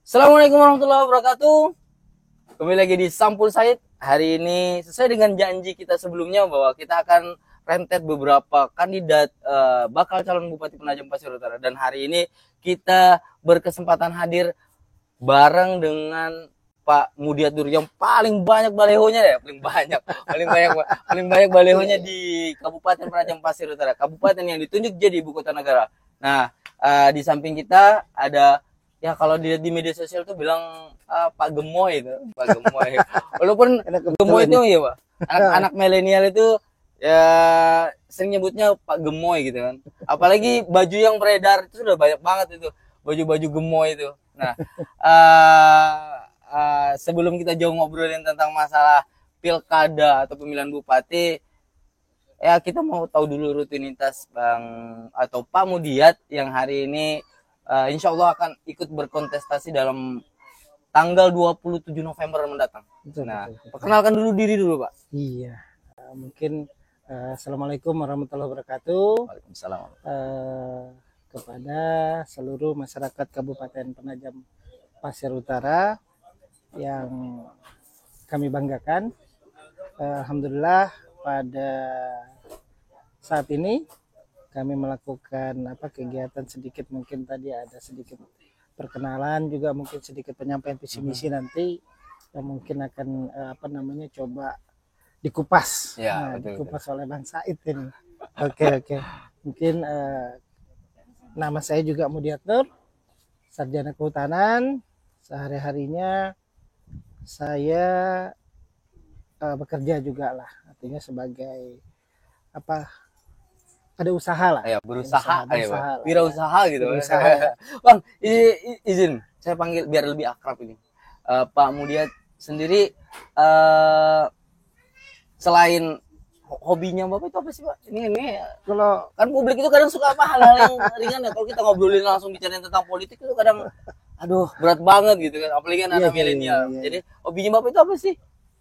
Assalamualaikum warahmatullahi wabarakatuh. Kembali lagi di Sampul Said. Hari ini sesuai dengan janji kita sebelumnya bahwa kita akan rentet beberapa kandidat bakal calon Bupati Penajam Pasir Utara. Dan hari ini kita berkesempatan hadir bareng dengan Pak Mudiat Nur yang paling banyak balehonya ya, paling banyak balehonya di Kabupaten Penajam Pasir Utara, kabupaten yang ditunjuk jadi ibu kota negara. Nah, di samping kita ada, ya kalau dilihat di media sosial tuh bilang Pak Gemoy itu, Pak Gemoy. Walaupun Gemoy itu ya Pak, anak milenial itu ya sering nyebutnya Pak Gemoy gitu kan. Apalagi baju yang beredar itu sudah banyak banget itu, baju-baju Gemoy itu. Nah, sebelum kita jauh ngobrolin tentang masalah pilkada atau pemilihan bupati, ya kita mau tahu dulu rutinitas Bang atau Pak Mudiat yang hari ini insya Allah akan ikut berkontestasi dalam tanggal 27 November mendatang. Nah, perkenalkan dulu diri dulu Pak. Iya, mungkin Assalamualaikum warahmatullahi wabarakatuh. Waalaikumsalam. Kepada seluruh masyarakat Kabupaten Penajam Pasir Utara yang kami banggakan, alhamdulillah pada saat ini kami melakukan kegiatan sedikit, mungkin tadi ada sedikit perkenalan, juga mungkin sedikit penyampaian visi misi nanti yang mungkin akan coba dikupas, Ya, dikupas oleh Bang Said ini. Oke. Mungkin nama saya juga Mudiat Nur, sarjana kehutanan. Sehari-harinya saya bekerja juga lah, artinya sebagai ada usaha lah. Ya, berusaha. Wirausaha gitu. Berusaha. Bang, izin saya panggil biar lebih akrab ini. Pak Mudiat sendiri selain hobinya Bapak itu apa sih Pak? Ini Kalau kan publik itu kadang suka hal-hal yang ringan ya. Kalau kita ngobrolin langsung bicarain tentang politik itu kadang aduh berat banget gitu kan. Apalagi kan anak milenial. Iya. Jadi hobinya Bapak itu apa sih?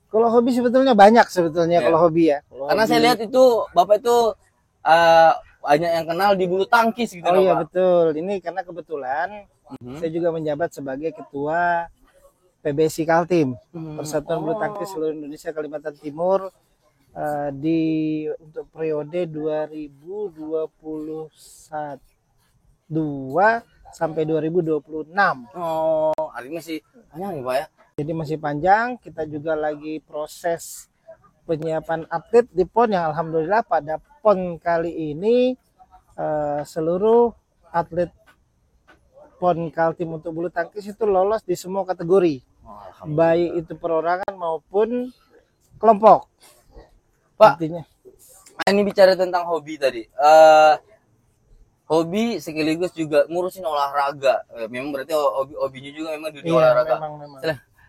Kalau hobi sebetulnya banyak kalau hobi ya. Karena saya lihat itu Bapak itu banyak yang kenal di bulu tangkis gitu. Oh iya Pak. betul. Ini karena kebetulan saya juga menjabat sebagai ketua PBSI Kaltim, Persatuan Bulu Tangkis Seluruh Indonesia Kalimantan Timur, untuk periode 2021 sampai 2026. Oh, artinya masih panjang nih Pak ya. Jadi masih panjang. Kita juga lagi proses penyiapan atlet di PON yang alhamdulillah pada PON kali ini seluruh atlet PON Kaltim untuk bulu tangkis itu lolos di semua kategori, baik itu perorangan maupun kelompok. Pak, artinya ini bicara tentang hobi tadi. Hobi sekaligus juga ngurusin olahraga. Memang berarti hobinya juga memang dunia olahraga. Memang.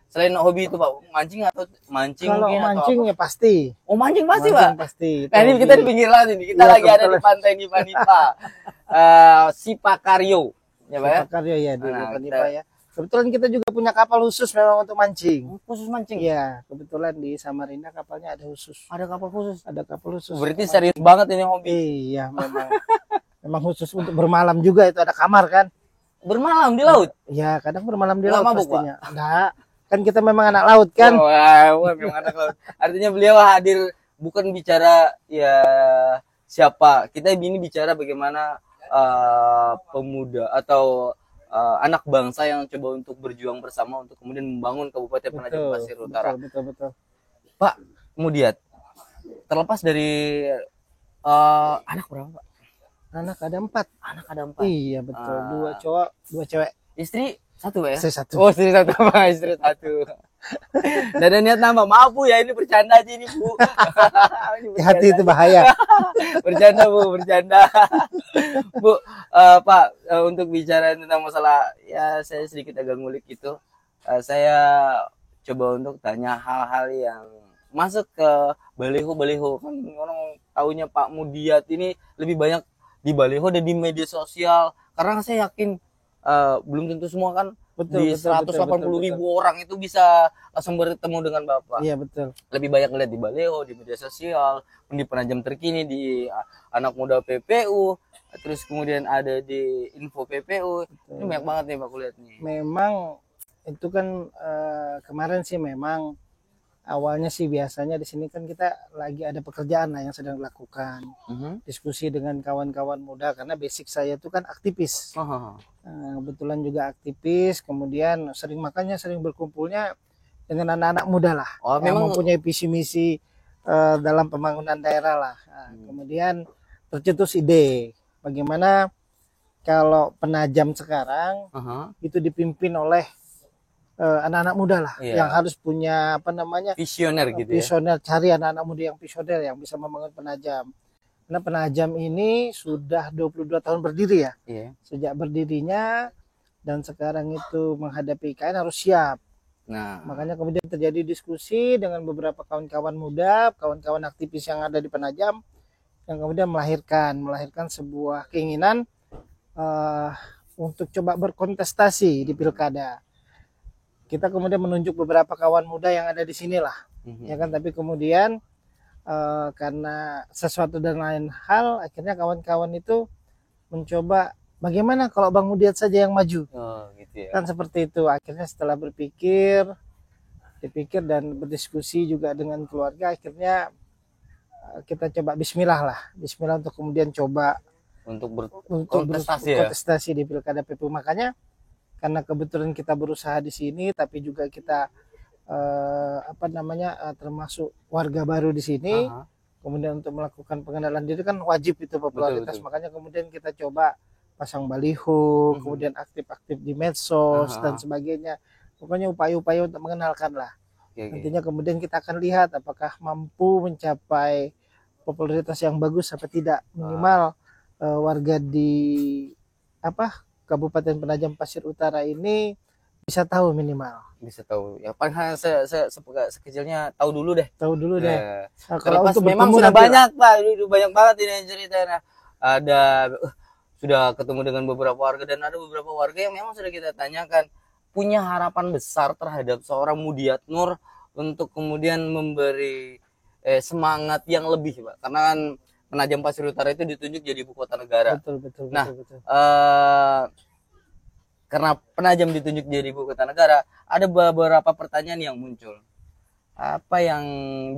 Selain hobi itu Pak, mancing atau mancing? Kalau mancing ya pasti. Oh, mancing pasti Pak. Pasti. Nah, ini kita di pinggir laut ini. Kita lagi ada di pantai Nipa. Sipakaryo. Ya Pak ya? Sipakaryo ya di Nipa ya. Kebetulan kita juga punya kapal khusus memang untuk mancing. Khusus mancing? Iya, kebetulan di Samarinda kapalnya ada khusus. Ada kapal khusus? Ada kapal khusus. Berarti serius banget ini hobi. Iya, memang. Memang khusus untuk bermalam juga, itu ada kamar kan. Bermalam di laut? Iya, kadang bermalam di laut mabuk, pastinya. Enggak, kan kita memang anak laut kan. Wah, memang anak laut. Artinya beliau hadir bukan bicara ya siapa. Kita ini bicara bagaimana pemuda atau anak bangsa yang coba untuk berjuang bersama untuk kemudian membangun Kabupaten Penajam Pasir Utara. Betul. Pak Mudiat, terlepas dari anak berapa Pak? Anak ada 4. Anak ada 4. Iya betul. 2 cowok, 2 cewek. Istri 1 Pak ya? Istri 1. Oh, istri 1 Pak, istri 1. Dan ada niat nambah. Maaf Bu ya, ini bercanda aja ini Bu. Hati itu bahaya. Bercanda Bu, bercanda. Bu, Pak, untuk bicara tentang masalah, ya saya sedikit agak ngulik gitu. Saya coba untuk tanya hal-hal yang masuk ke baliho. Kan orang taunya Pak Mudiat ini lebih banyak di baliho dan di media sosial. Karena saya yakin belum tentu semua kan di 180.000 orang itu bisa langsung bertemu dengan Bapak. Iya betul. Lebih banyak lihat di baliho, di media sosial, di Penajam Terkini, di Anak Muda PPU, terus kemudian ada di Info PPU. Ini banyak banget nih Pak kulihat nih. Memang itu kan kemarin sih memang awalnya sih biasanya di sini kan kita lagi ada pekerjaan lah yang sedang dilakukan. Diskusi dengan kawan-kawan muda karena basic saya itu kan aktivis. Kebetulan juga aktivis, kemudian makanya sering berkumpulnya dengan anak-anak muda lah yang memang mempunyai visi misi dalam pembangunan daerah lah. Kemudian tercetus ide bagaimana kalau Penajam sekarang itu dipimpin oleh anak-anak muda lah yang harus punya apa namanya visioner gitu visioner, cari anak-anak muda yang visioner yang bisa membangun Penajam. Karena Penajam ini sudah 22 tahun berdiri ya. Sejak berdirinya dan sekarang itu menghadapi IKN harus siap. Nah, makanya kemudian terjadi diskusi dengan beberapa kawan-kawan muda, kawan-kawan aktivis yang ada di Penajam yang kemudian melahirkan sebuah keinginan untuk coba berkontestasi di pilkada. Kita kemudian menunjuk beberapa kawan muda yang ada di sini lah, ya kan. Tapi kemudian karena sesuatu dan lain hal, akhirnya kawan-kawan itu mencoba bagaimana kalau Bang Mudiat saja yang maju, gitu ya. Kan seperti itu. Akhirnya setelah dipikir dan berdiskusi juga dengan keluarga, akhirnya kita coba Bismillah untuk kemudian coba untuk berkontestasi di pilkada PPU. Makanya karena kebetulan kita berusaha di sini, tapi juga kita termasuk warga baru di sini. Kemudian untuk melakukan pengenalan diri kan wajib itu popularitas. Betul. Makanya kemudian kita coba pasang baliho, kemudian aktif-aktif di medsos dan sebagainya. Pokoknya upaya-upaya untuk mengenalkan lah. Nantinya kemudian kita akan lihat apakah mampu mencapai popularitas yang bagus apa tidak. Minimal warga di Kabupaten Penajam Pasir Utara ini bisa tahu minimal. Bisa tahu. Ya paling sekecilnya tahu dulu deh. Nah, kalau untuk memang sudah banyak Pak, banyak banget ini ceritanya. Ada sudah ketemu dengan beberapa warga dan ada beberapa warga yang memang sudah kita tanyakan punya harapan besar terhadap seorang Mudiat Nur untuk kemudian memberi semangat yang lebih, Pak. Karena kan Penajam Pasir Utara itu ditunjuk jadi ibu kota negara. Betul. Karena Penajam ditunjuk jadi ibu kota negara, ada beberapa pertanyaan yang muncul. Apa yang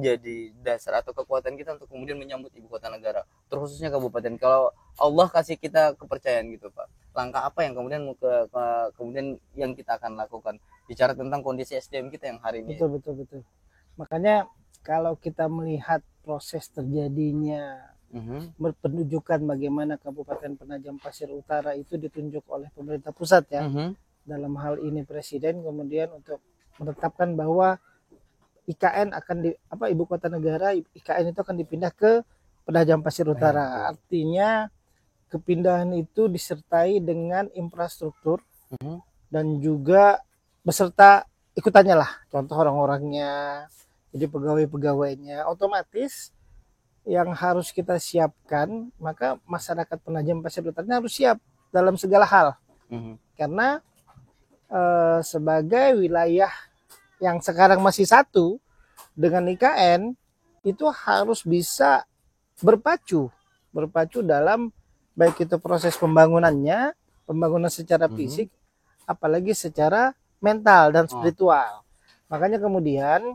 jadi dasar atau kekuatan kita untuk kemudian menyambut ibu kota negara, terkhususnya kabupaten? Kalau Allah kasih kita kepercayaan gitu, Pak, langkah apa yang kemudian kemudian yang kita akan lakukan? Bicara tentang kondisi SDM kita yang hari ini. Betul. Makanya kalau kita melihat proses terjadinya berpenunjukan bagaimana Kabupaten Penajam Pasir Utara itu ditunjuk oleh pemerintah pusat ya, dalam hal ini presiden, kemudian untuk menetapkan bahwa IKN akan ibu kota negara IKN itu akan dipindah ke Penajam Pasir Utara. Artinya kepindahan itu disertai dengan infrastruktur dan juga beserta ikutannya lah, contoh orang-orangnya, jadi pegawai-pegawainya. Otomatis yang harus kita siapkan, maka masyarakat Penajam Pasir Utara harus siap dalam segala hal. Karena sebagai wilayah yang sekarang masih satu dengan IKN, itu harus bisa berpacu dalam baik itu proses pembangunan secara fisik, apalagi secara mental dan spiritual. Makanya kemudian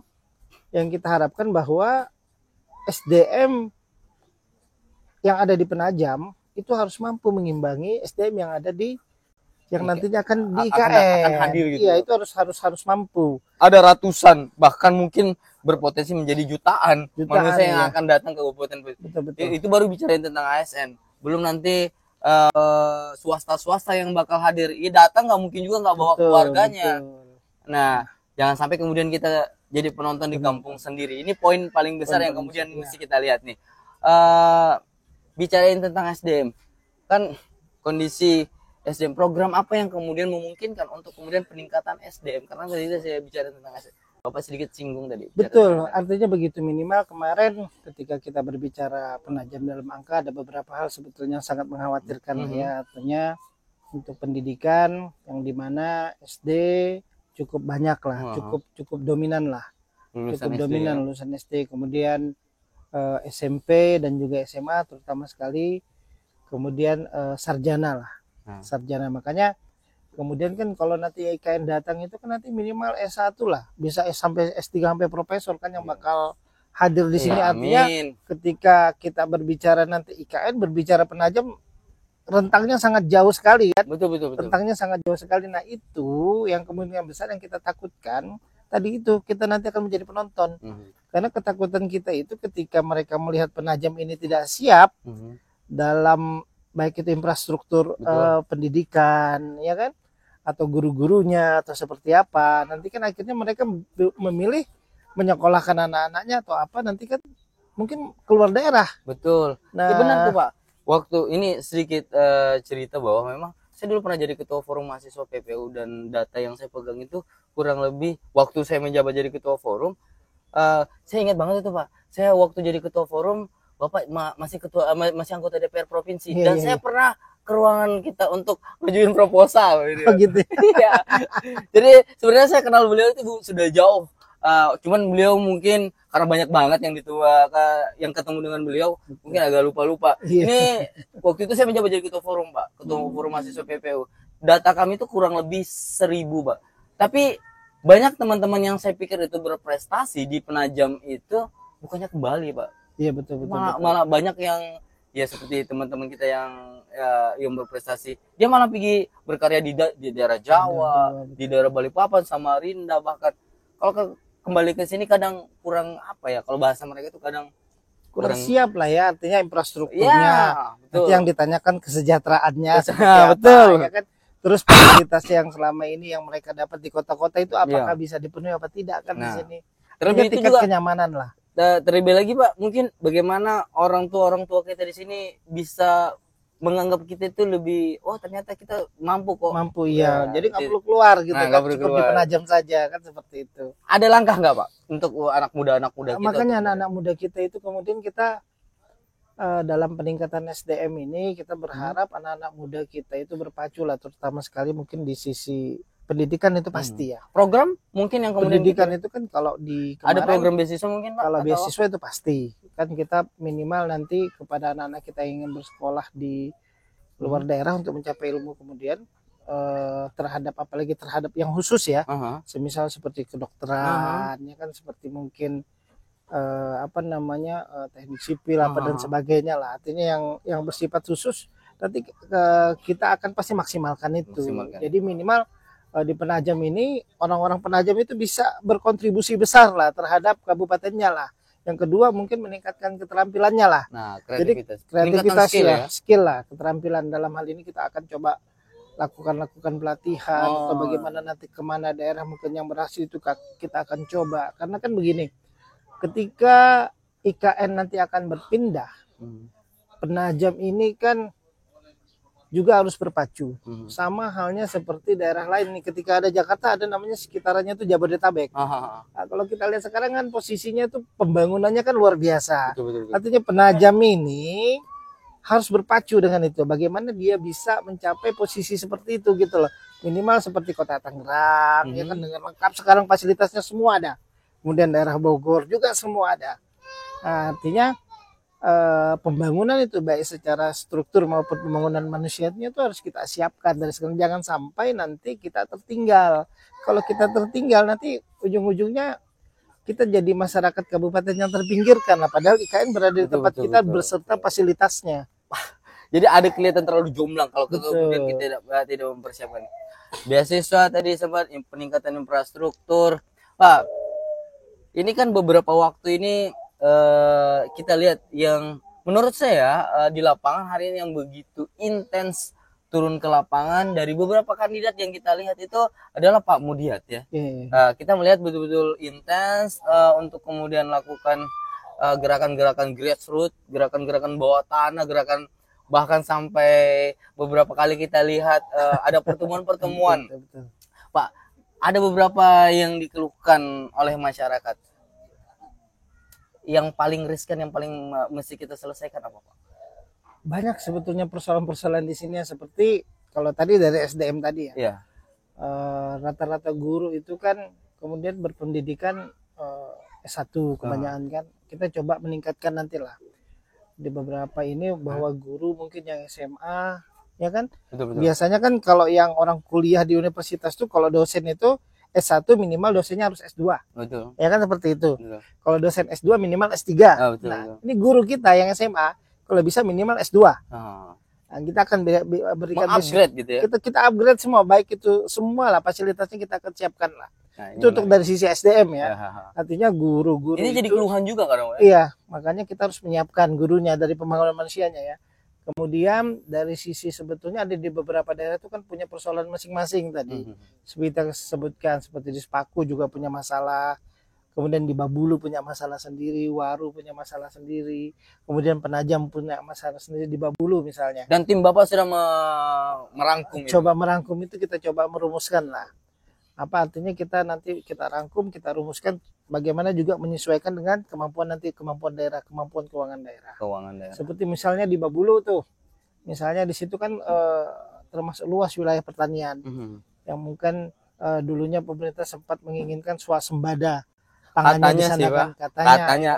yang kita harapkan bahwa SDM yang ada di Penajam itu harus mampu mengimbangi SDM yang ada di nantinya akan di IKN. Akan hadir gitu. Iya, itu harus mampu. Ada ratusan, bahkan mungkin berpotensi menjadi jutaan manusia yang akan datang ke kabupaten. Betul. Itu baru bicarain tentang ASN. Belum nanti swasta yang bakal hadir. Datang nggak mungkin juga nggak bawa keluarganya. Nah, jangan sampai kemudian kita jadi penonton di kampung sendiri. Ini poin paling besar yang kemudian mesti kita lihat nih. Bicarain tentang SDM, kan kondisi SDM, program apa yang kemudian memungkinkan untuk kemudian peningkatan SDM? Karena tadi saya bicara tentang SDM, Bapak sedikit singgung tadi. Betul, artinya begitu. Minimal kemarin ketika kita berbicara Penajam dalam angka, ada beberapa hal sebetulnya sangat mengkhawatirkan ya. Artinya untuk pendidikan yang dimana SD cukup banyak lah, cukup dominan lah, lulusan SD, kemudian SMP dan juga SMA terutama sekali, kemudian sarjana lah, sarjana. Makanya Kemudian kan kalau nanti IKN datang itu kan nanti minimal S1 lah, bisa sampai S3 sampai profesor kan yang bakal hadir di sini. Iya, Artinya amin. ketika kita berbicara nanti IKN, berbicara penajam, rentangnya sangat jauh sekali kan, Betul, betul, betul. rentangnya sangat jauh sekali. Nah itu yang kemungkinan besar yang kita takutkan tadi itu, kita nanti akan menjadi penonton. Karena ketakutan kita itu ketika mereka melihat penajam ini tidak siap dalam baik itu infrastruktur Betul. pendidikan, ya kan, atau guru-gurunya atau seperti apa, nanti kan akhirnya mereka memilih menyekolahkan anak-anaknya atau apa, nanti kan mungkin keluar daerah. Betul. Nah, Ya benar tuh Pak. Waktu ini sedikit cerita bahwa memang saya dulu pernah jadi ketua forum mahasiswa PPU, dan data yang saya pegang itu kurang lebih waktu saya menjabat jadi ketua forum, saya ingat banget itu Pak. Saya waktu jadi ketua forum, Bapak masih masih anggota DPR provinsi, iya, dan iya, saya iya. pernah ke ruangan kita untuk ngajuin proposal gitu. Oh gitu. Iya. Jadi sebenarnya saya kenal beliau itu sudah jauh. Cuman beliau mungkin karena banyak banget yang yang ketemu dengan beliau, mungkin agak lupa-lupa. Iya. Ini waktu itu saya menjabat jadi ketua forum Pak, ketua forum mahasiswa PPU. Data kami itu kurang lebih 1.000 Pak. Tapi banyak teman-teman yang saya pikir itu berprestasi di Penajam itu bukannya kembali Pak. Iya betul betul. Malah banyak yang ya seperti teman-teman kita yang berprestasi, dia malah pergi berkarya di daerah Jawa, di daerah Balikpapan, Samarinda bahkan. Kalau kembali ke sini kadang kurang apa ya, kalau bahasa mereka itu kadang kurang siap lah ya, artinya infrastrukturnya. Ya, betul. Nanti yang ditanyakan kesejahteraannya seperti Nah, apa, betul. ya kan. Terus fasilitas yang selama ini yang mereka dapat di kota-kota itu apakah Iya. bisa dipenuhi apa tidak kan di Nah, sini. terlebih itu Tingkat juga kenyamanan lah. terlebih lagi Pak, mungkin bagaimana orang tua kita di sini bisa menganggap kita itu lebih, oh ternyata kita mampu kok. Mampu ya. Ya, Jadi nggak perlu keluar gitu Nah, kan, nggak perlu cukup di keluar. Penajam saja kan, seperti itu. Ada langkah nggak Pak untuk anak muda kita? Makanya anak-anak muda kita itu kemudian kita dalam peningkatan SDM ini kita berharap anak-anak muda kita itu berpacu lah, terutama sekali mungkin di sisi pendidikan itu pasti ya. Program mungkin yang kemudian Pendidikan itu kan kalau di ada kemarin program beasiswa mungkin Pak? kalau Atau- beasiswa itu pasti kan kita minimal nanti kepada anak-anak kita yang ingin bersekolah di luar daerah untuk mencapai ilmu kemudian terhadap apalagi terhadap yang khusus ya, semisal seperti kedokteran ya kan, seperti mungkin apa namanya teknik sipil apa dan sebagainya lah, artinya yang bersifat khusus nanti kita akan pasti maksimalkan itu. Jadi minimal di Penajam ini orang-orang Penajam itu bisa berkontribusi besar lah terhadap kabupatennya lah. Yang kedua mungkin meningkatkan keterampilannya lah. Nah, jadi kreativitas ya, skill lah, keterampilan. Dalam hal ini kita akan coba lakukan pelatihan atau bagaimana nanti kemana daerah mungkin yang berhasil itu kita akan coba. Karena kan begini, ketika IKN nanti akan berpindah, Penajam ini kan juga harus berpacu. Sama halnya seperti daerah lain nih, ketika ada Jakarta ada namanya sekitarannya itu Jabodetabek. Nah, kalau kita lihat sekarang kan posisinya itu pembangunannya kan luar biasa. Betul. Artinya Penajam ini harus berpacu dengan itu. Bagaimana dia bisa mencapai posisi seperti itu gitu loh. Minimal seperti Kota Tangerang ya kan, dengan lengkap sekarang fasilitasnya semua ada. Kemudian daerah Bogor juga semua ada. Nah, artinya pembangunan itu baik secara struktur maupun pembangunan manusianya itu harus kita siapkan dari sekarang, jangan sampai nanti kita tertinggal. Kalau kita tertinggal nanti ujung-ujungnya kita jadi masyarakat kabupaten yang terpinggirkan lah, padahal IKN berada di tempat kita berserta fasilitasnya. Jadi ada kelihatan terlalu jomblang kalau kemudian kita tidak mempersiapkan. Beasiswa tadi sempat peningkatan infrastruktur. Pak, ini kan beberapa waktu ini kita lihat yang menurut saya di lapangan hari ini yang begitu intens turun ke lapangan dari beberapa kandidat yang kita lihat itu adalah Pak Mudiat ya. Kita melihat betul-betul intens untuk kemudian lakukan gerakan-gerakan grassroots, gerakan-gerakan bawah tanah, gerakan bahkan sampai beberapa kali kita lihat ada pertemuan-pertemuan. Pak, ada beberapa yang dikeluhkan oleh masyarakat. Yang paling riskan, yang paling mesti kita selesaikan apa Pak? Banyak sebetulnya persoalan-persoalan di sini, seperti kalau tadi dari SDM tadi ya. Iya. Rata-rata guru itu kan kemudian berpendidikan S1 kebanyakan kan. Kita coba meningkatkan nantilah di beberapa ini bahwa guru mungkin yang SMA ya kan? Betul. Biasanya kan kalau yang orang kuliah di universitas tuh kalau dosen itu S1 minimal dosennya harus S2. Betul. Ya kan seperti itu. Betul. Kalau dosen S2 minimal S3. Ah, betul, Nah, betul. ini guru kita yang SMA kalau bisa minimal S2. Ah. Nah, kita akan berikan Mengupgrade gitu ya. kita upgrade semua, baik itu semua lah fasilitasnya kita akan siapkan lah. Nah, ini Itu untuk dari sisi SDM ya. Ya. Artinya guru-guru Ini jadi itu, keluhan juga kadang ya. iya, makanya kita harus menyiapkan gurunya dari pembangunan manusianya ya. Kemudian dari sisi sebetulnya ada di beberapa daerah itu kan punya persoalan masing-masing tadi. Seperti kita sebutkan, seperti di Sepaku juga punya masalah. Kemudian di Babulu punya masalah sendiri, Waru punya masalah sendiri. Kemudian Penajam punya masalah sendiri di Babulu misalnya. Dan tim Bapak sudah merangkum itu. Coba merangkum itu, kita coba merumuskan lah. Apa artinya kita nanti kita rangkum, kita rumuskan bagaimana juga menyesuaikan dengan kemampuan daerah, kemampuan keuangan daerah. Seperti misalnya di Babulu tuh, misalnya di situ kan termasuk luas wilayah pertanian yang mungkin dulunya pemerintah sempat menginginkan swasembada pangannya di sana kan,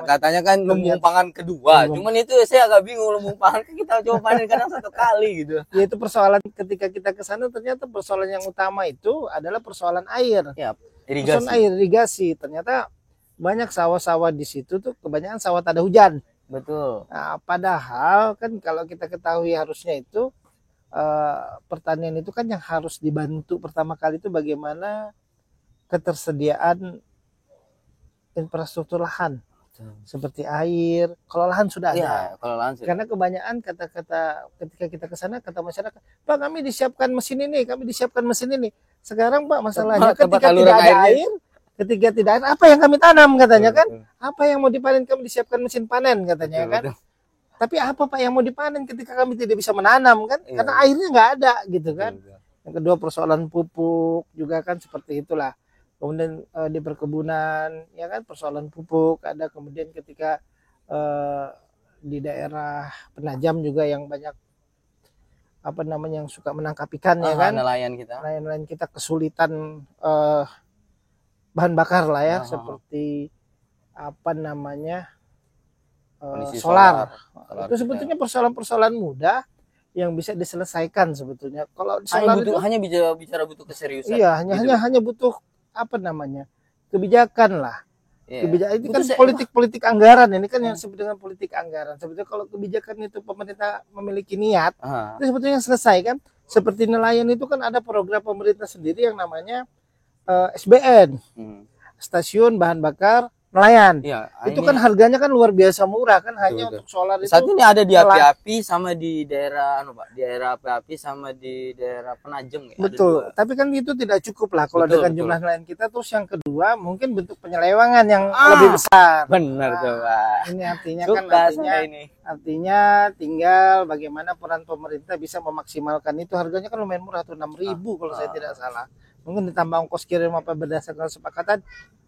katanya kan lumbung pangan kedua. Cuman itu saya agak bingung, lumbung pangan kan kita coba panen kadang 1 kali gitu. Ya itu persoalan ketika kita ke sana, ternyata persoalan yang utama itu adalah persoalan air. Ya, Persoalan air irigasi. Ternyata banyak sawah-sawah di situ tuh kebanyakan sawah tak ada hujan. Betul. Nah, padahal kan kalau kita ketahui harusnya itu pertanian itu kan yang harus dibantu pertama kali itu bagaimana ketersediaan infrastruktur lahan seperti air. Kalau lahan sudah ada. Iya, kalau lahan sudah. Karena kebanyakan kata-kata ketika kita ke sana, kata masyarakat, Pak, kami disiapkan mesin ini, kami disiapkan mesin ini. Sekarang Pak, masalahnya ketika tidak ada air, ketika tidak ada, apa yang kami tanam katanya kan? Apa yang mau dipanen, kami disiapkan mesin panen katanya kan? Tapi apa Pak yang mau dipanen ketika kami tidak bisa menanam kan? Karena airnya nggak ada gitu kan? Yang kedua persoalan pupuk juga kan seperti itulah. Kemudian di perkebunan ya kan persoalan pupuk ada. Kemudian ketika di daerah Penajam juga yang banyak apa namanya yang suka menangkap ikan ya kan, nelayan kita kesulitan bahan bakar lah ya, seperti apa namanya solar. Itu sebetulnya persoalan-persoalan mudah yang bisa diselesaikan sebetulnya. Kalau solar itu hanya bicara butuh keseriusan. Iya, hanya butuh apa namanya kebijakan lah. Kebijakan itu kan politik anggaran, ini kan yang disebut dengan politik anggaran. Sebetulnya kalau kebijakan itu pemerintah memiliki niat, itu sebetulnya selesai kan. Seperti nelayan itu kan ada program pemerintah sendiri yang namanya SBN, Stasiun Bahan Bakar Nelayan. Itu kan harganya kan luar biasa murah kan, hanya untuk solar itu. Saat ini ada di Api-Api sama di daerah di daerah Api-Api sama di daerah Penajam ya. Betul. Tapi kan itu tidak cukup lah kalau dengan jumlah nelayan kita. Terus yang kedua mungkin bentuk penyelewangan yang lebih besar. Benar coba. Ini artinya kan artinya tinggal bagaimana peran pemerintah bisa memaksimalkan itu. Harganya kan lumayan murah tuh 6.000 kalau saya tidak salah. Mungkin ditambah ongkos kirim apa berdasarkan kesepakatan,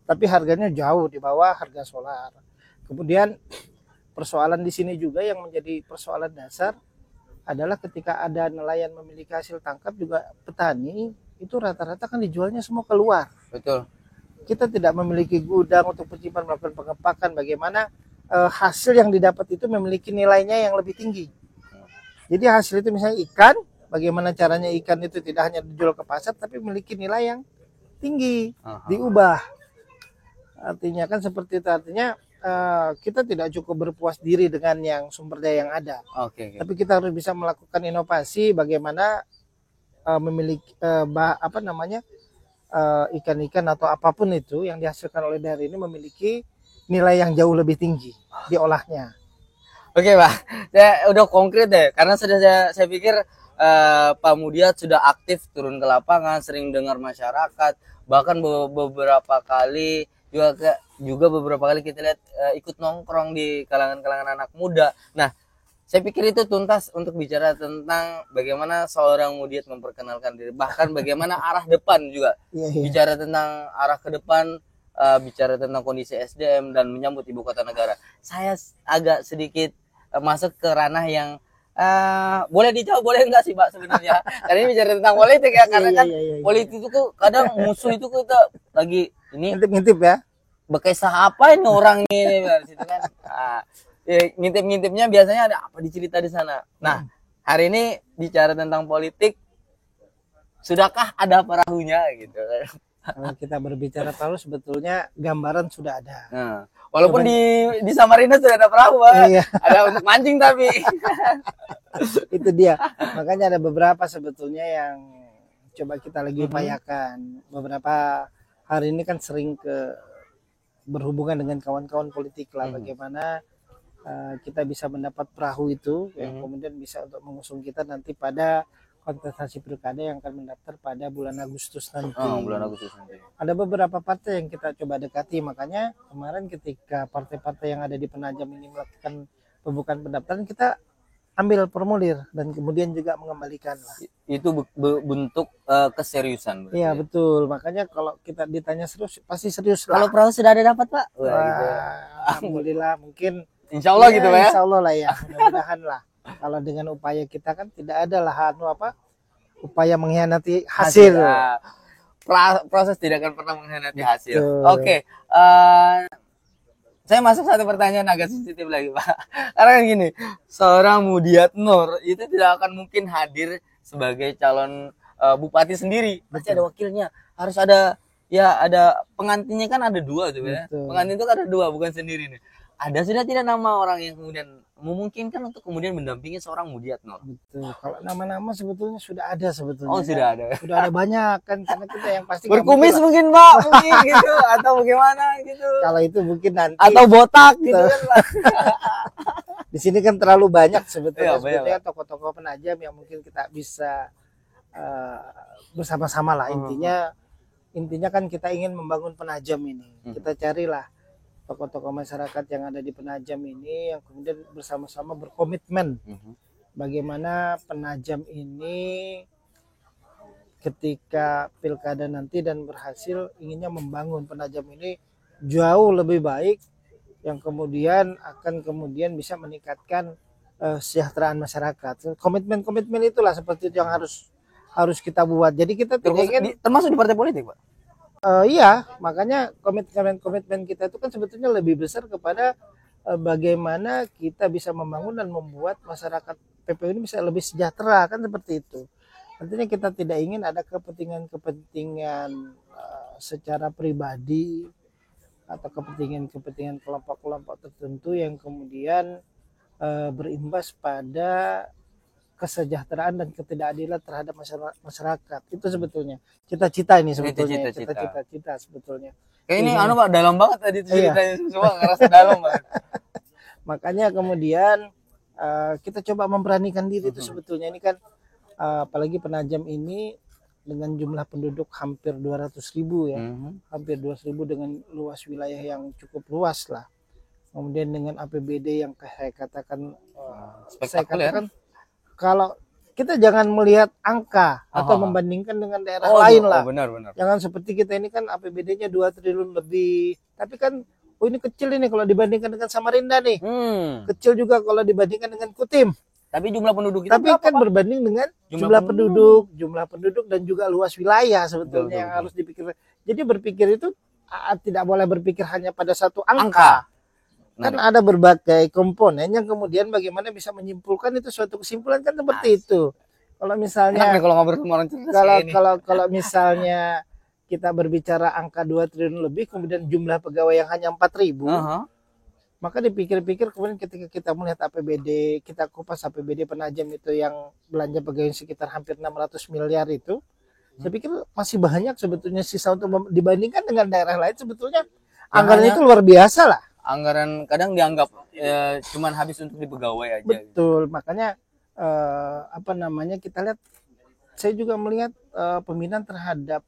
tapi harganya jauh di bawah harga solar. Kemudian persoalan di sini juga yang menjadi persoalan dasar adalah ketika ada nelayan memiliki hasil tangkap juga petani itu rata-rata kan dijualnya semua keluar. Betul. Kita tidak memiliki gudang untuk penyimpan melakukan pengepakan. Bagaimana hasil yang didapat itu memiliki nilainya yang lebih tinggi. Jadi hasil itu misalnya ikan, bagaimana caranya ikan itu tidak hanya dijual ke pasar tapi memiliki nilai yang tinggi, diubah. Artinya kan seperti itu, artinya kita tidak cukup berpuas diri dengan yang sumber daya yang ada. Tapi kita harus bisa melakukan inovasi bagaimana memiliki apa namanya ikan-ikan atau apapun itu yang dihasilkan oleh daerah ini memiliki nilai yang jauh lebih tinggi diolahnya. Oke Pak, saya udah konkret deh, karena sudah saya pikir Pak Mudiat sudah aktif turun ke lapangan, sering dengar masyarakat, bahkan beberapa kali juga beberapa kali kita lihat ikut nongkrong di kalangan anak muda. Nah, saya pikir itu tuntas untuk bicara tentang bagaimana seorang Mudiat memperkenalkan diri, bahkan bagaimana arah depan juga. Bicara tentang arah ke depan, bicara tentang kondisi SDM dan menyambut ibu kota negara. Saya agak sedikit masuk ke ranah yang boleh dijawab boleh enggak sih Pak sebenarnya. Karena ini bicara tentang politik ya, karena kan politik itu kadang musuh itu kita lagi ini ngintip ya. Bekesah apa ini orang ini situ kan. Ngintip-ngintipnya biasanya ada apa dicerita di sana. Nah, hari ini bicara tentang politik, sudahkah ada perahunya gitu? Kalau kita berbicara perahu sebetulnya gambaran sudah ada. Nah, walaupun di Samarinda sudah ada perahu, Pak. Iya. Ada untuk mancing tapi. Itu dia. Makanya ada beberapa sebetulnya yang coba kita lagi upayakan. Beberapa hari ini kan sering berhubungan dengan kawan-kawan politik lah, bagaimana kita bisa mendapat perahu itu yang kemudian bisa untuk mengusung kita nanti pada kontestasi pilkada yang akan mendaftar pada bulan Agustus nanti. Bulan Agustus nanti. Ada beberapa partai yang kita coba dekati, makanya kemarin ketika partai-partai yang ada di Penajam ini melakukan pembukaan pendaftaran, kita ambil formulir dan kemudian juga mengembalikan lah. Itu bentuk keseriusan. Iya betul, makanya kalau kita ditanya serius pasti serius lah. Kalau perahu sudah ada dapat, Pak? Wah, gitu. Alhamdulillah mungkin. Insya Allah gitu, Pak ya. Insya Allah lah ya, mudah-mudahan lah. Kalau dengan upaya kita kan tidak ada lah upaya mengkhianati hasil. Proses tidak akan pernah mengkhianati hasil. Betul. Oke, saya masuk satu pertanyaan agak sensitif lagi, Pak. Karena kan gini, seorang Mudiat Nur itu tidak akan mungkin hadir sebagai calon bupati sendiri. Pasti ada wakilnya. Harus ada, ya ada pengantinnya kan ada dua tuh ya. Pengantin itu kan ada dua, bukan sendiri nih. Ada sudah tidak nama orang yang kemudian memungkinkan untuk kemudian mendampingi seorang Mudiat Nur? Betul. Kalau nama-nama sebetulnya sudah ada sebetulnya. Oh, sudah ada. Sudah ada banyak kan, karena kita yang pasti berkumis mungkin, Pak, mungkin gitu, atau bagaimana gitu. Kalau itu mungkin nanti. Atau botak gitu kan, Pak. Di sini kan terlalu banyak sebetulnya, Iya, sebetulnya tokoh-tokoh Penajam yang mungkin kita bisa bersama-sama lah. Intinya kan kita ingin membangun Penajam ini. Kita carilah tokoh-tokoh masyarakat yang ada di Penajam ini yang kemudian bersama-sama berkomitmen bagaimana Penajam ini ketika pilkada nanti dan berhasil, inginnya membangun Penajam ini jauh lebih baik yang kemudian akan kemudian bisa meningkatkan kesejahteraan masyarakat. Komitmen-komitmen itulah seperti itu yang harus kita buat. Jadi kita tidak ingin termasuk di partai politik, Pak. Iya, makanya komitmen kita itu kan sebetulnya lebih besar kepada bagaimana kita bisa membangun dan membuat masyarakat PPU ini bisa lebih sejahtera, kan seperti itu. Artinya kita tidak ingin ada kepentingan secara pribadi atau kepentingan kelompok-kelompok tertentu yang kemudian berimbas pada kesejahteraan dan ketidakadilan terhadap masyarakat. Itu sebetulnya cita-cita ini sebetulnya, cita-cita sebetulnya. Kayak ini Pak, dalam banget tadi ceritanya, semua ngerasa dalam banget. Makanya kemudian kita coba memberanikan diri itu sebetulnya. Ini kan apalagi Penajam ini dengan jumlah penduduk hampir 200.000 ya. Hampir 200.000 dengan luas wilayah yang cukup luas lah. Kemudian dengan APBD yang saya katakan kalau kita jangan melihat angka atau membandingkan dengan daerah lain lah. Benar. Jangan seperti kita ini kan APBD-nya 2 triliun lebih. Tapi kan ini kecil ini kalau dibandingkan dengan Samarinda nih. Kecil juga kalau dibandingkan dengan Kutim. Tapi jumlah penduduk kita tapi kan berbanding dengan jumlah penduduk dan juga luas wilayah sebetulnya yang harus dipikir. Jadi berpikir itu tidak boleh berpikir hanya pada satu angka. Kan ada berbagai komponen yang kemudian bagaimana bisa menyimpulkan itu suatu kesimpulan kan seperti itu. Kalau misalnya kalau misalnya kita berbicara angka 2 triliun lebih kemudian jumlah pegawai yang hanya 4.000, maka dipikir-pikir kemudian ketika kita melihat APBD, kita kupas APBD Penajam itu yang belanja pegawai sekitar hampir 600 miliar itu, saya pikir masih banyak sebetulnya sisa untuk dibandingkan dengan daerah lain sebetulnya anggaran itu luar biasa lah. Anggaran kadang dianggap cuman habis untuk di pegawai aja. Betul, makanya kita lihat, saya juga melihat pembinaan terhadap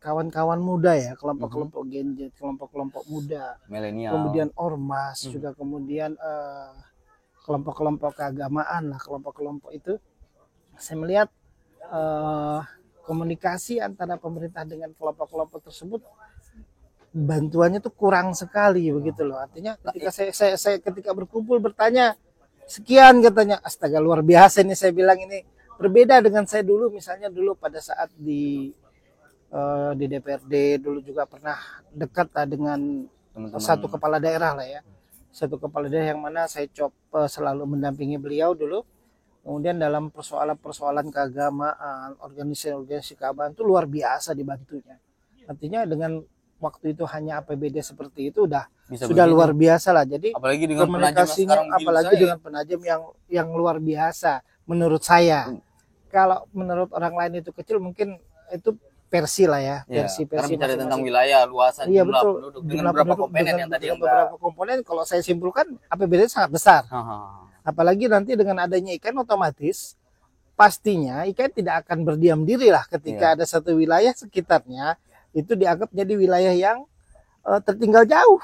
kawan-kawan muda ya, kelompok-kelompok Gen Z, kelompok-kelompok muda, milenial, kemudian ormas, juga kemudian kelompok-kelompok keagamaan lah, kelompok-kelompok itu saya melihat komunikasi antara pemerintah dengan kelompok-kelompok tersebut bantuannya tuh kurang sekali begitu loh. Artinya ketika saya ketika berkumpul bertanya sekian katanya, astaga luar biasa ini, saya bilang ini berbeda dengan saya dulu, misalnya dulu pada saat di DPRD dulu juga pernah dekat lah dengan satu kepala daerah lah ya. Satu kepala daerah yang mana saya selalu mendampingi beliau dulu Kemudian dalam persoalan-persoalan keagamaan, organisasi keagamaan itu luar biasa dibantunya. Artinya dengan waktu itu hanya APBD seperti itu Bisa sudah begitu. luar biasa lah. Jadi Apalagi dengan penajam yang komunikasinya sekarang begitu apalagi saya. dengan penajam yang luar biasa menurut saya. Kalau menurut orang lain itu kecil, mungkin itu versi lah ya, Ya, versi karena bicara tentang masing-masing. wilayah, luasan Iya jumlah betul. penduduk dengan Jumlah beberapa penduduk komponen yang tadi dengan yang beberapa komponen, kalau saya simpulkan APBD sangat besar. Apalagi nanti dengan adanya IKN, otomatis pastinya IKN tidak akan berdiam diri lah ketika ada satu wilayah sekitarnya itu dianggap jadi wilayah yang tertinggal jauh.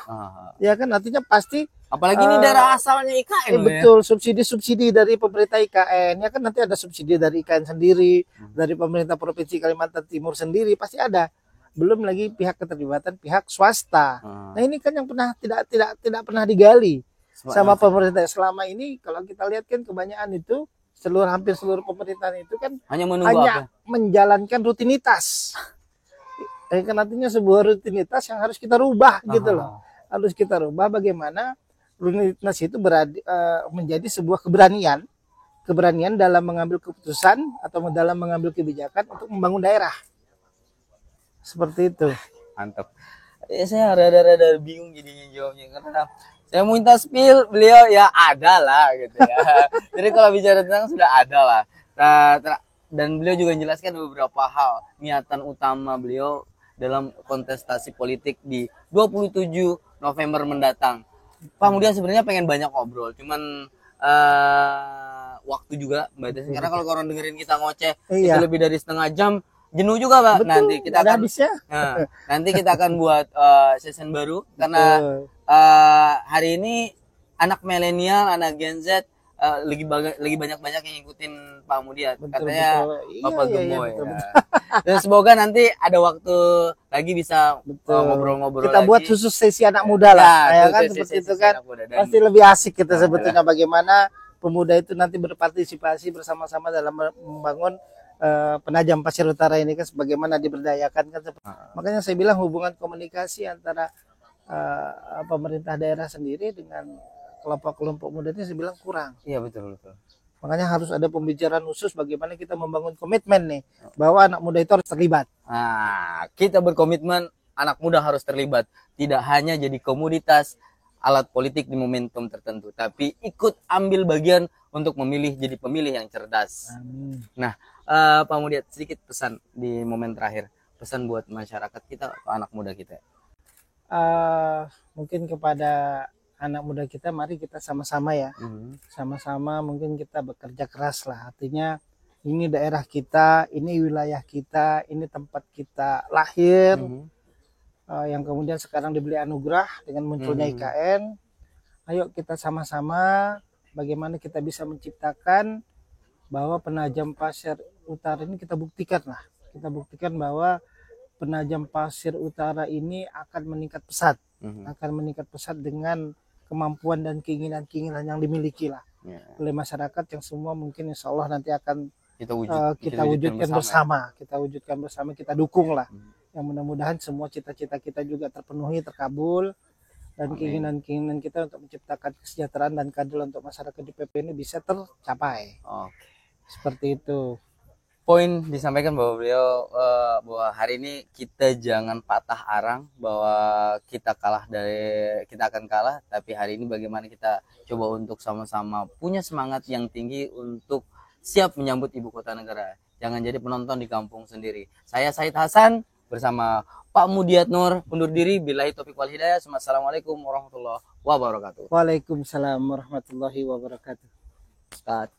Ya kan, artinya pasti apalagi ini daerah asalnya IKN loh ya. betul, subsidi-subsidi dari pemerintah IKN. Ya kan, nanti ada subsidi dari IKN sendiri, dari pemerintah Provinsi Kalimantan Timur sendiri pasti ada. Belum lagi pihak keterlibatan pihak swasta. Nah, ini kan yang tidak pernah digali sama pemerintah selama ini. Kalau kita lihat kan kebanyakan itu hampir seluruh pemerintahan itu kan hanya menjalankan rutinitas. Kan artinya sebuah rutinitas yang harus kita rubah gitu loh. Harus kita rubah bagaimana rutinitas itu menjadi sebuah keberanian dalam mengambil keputusan atau dalam mengambil kebijakan untuk membangun daerah. Seperti itu. Mantap. Saya rada-rada bingung jadinya jawabnya karena saya mau minta spill, beliau ya ada lah gitu ya. Jadi kalau bicara tentang sudah ada lah. Dan beliau juga menjelaskan beberapa hal niatan utama beliau dalam kontestasi politik di 27 November mendatang. Pak Mudia sebenarnya pengen banyak ngobrol, cuman waktu juga Mbak Desi. Karena kalau orang dengerin kita ngoceh itu lebih dari setengah jam, jenuh juga Pak. Betul, nanti kita akan nanti kita akan buat season baru karena hari ini anak milenial, anak Gen Z lagi banyak yang ngikutin Pak Mudia. Katanya Bapak Gemoy. Dan semoga nanti ada waktu lagi bisa ngobrol-ngobrol kita lagi. Buat khusus sesi anak muda lah, ya kan, seperti itu kan. Pasti lebih asik kita sebetulnya bagaimana pemuda itu nanti berpartisipasi bersama-sama dalam membangun Penajam Pasir Utara ini kan, sebagaimana diberdayakan kan. Makanya saya bilang hubungan komunikasi antara pemerintah daerah sendiri dengan kelompok-kelompok muda ini saya bilang kurang. Iya betul. Makanya harus ada pembicaraan khusus bagaimana kita membangun komitmen nih bahwa anak muda itu harus terlibat. Nah, kita berkomitmen anak muda harus terlibat, tidak hanya jadi komoditas alat politik di momentum tertentu, tapi ikut ambil bagian untuk memilih, jadi pemilih yang cerdas. Amin. Nah, Pak Mudia, sedikit pesan di momen terakhir, pesan buat masyarakat kita, anak muda kita. Mungkin kepada anak muda kita, mari kita sama-sama ya, sama-sama mungkin kita bekerja keras lah. Artinya ini daerah kita, ini wilayah kita, ini tempat kita lahir, yang kemudian sekarang diberi anugerah dengan munculnya IKN. Ayo kita sama-sama bagaimana kita bisa menciptakan bahwa Penajam Pasir Utara ini kita buktikan lah. Kita buktikan bahwa Penajam Pasir Utara ini akan meningkat pesat, dengan kemampuan dan keinginan yang dimiliki lah oleh masyarakat yang semua mungkin insya Allah nanti akan kita wujudkan bersama. Kita wujudkan bersama, kita dukung lah. Yang mudah-mudahan semua cita-cita kita juga terpenuhi, terkabul, dan keinginan-keinginan kita untuk menciptakan kesejahteraan dan keadilan untuk masyarakat di PP ini bisa tercapai. Seperti itu. Poin disampaikan bahwa beliau bahwa hari ini kita jangan patah arang bahwa kita akan kalah, tapi hari ini bagaimana kita coba untuk sama-sama punya semangat yang tinggi untuk siap menyambut ibu kota negara. Jangan jadi penonton di kampung sendiri. Saya Said Hasan bersama Pak Mudia Nur undur diri. Billahi taufiq wal hidayah. Assalamualaikum warahmatullahi wabarakatuh. Waalaikumsalam warahmatullahi wabarakatuh. Start.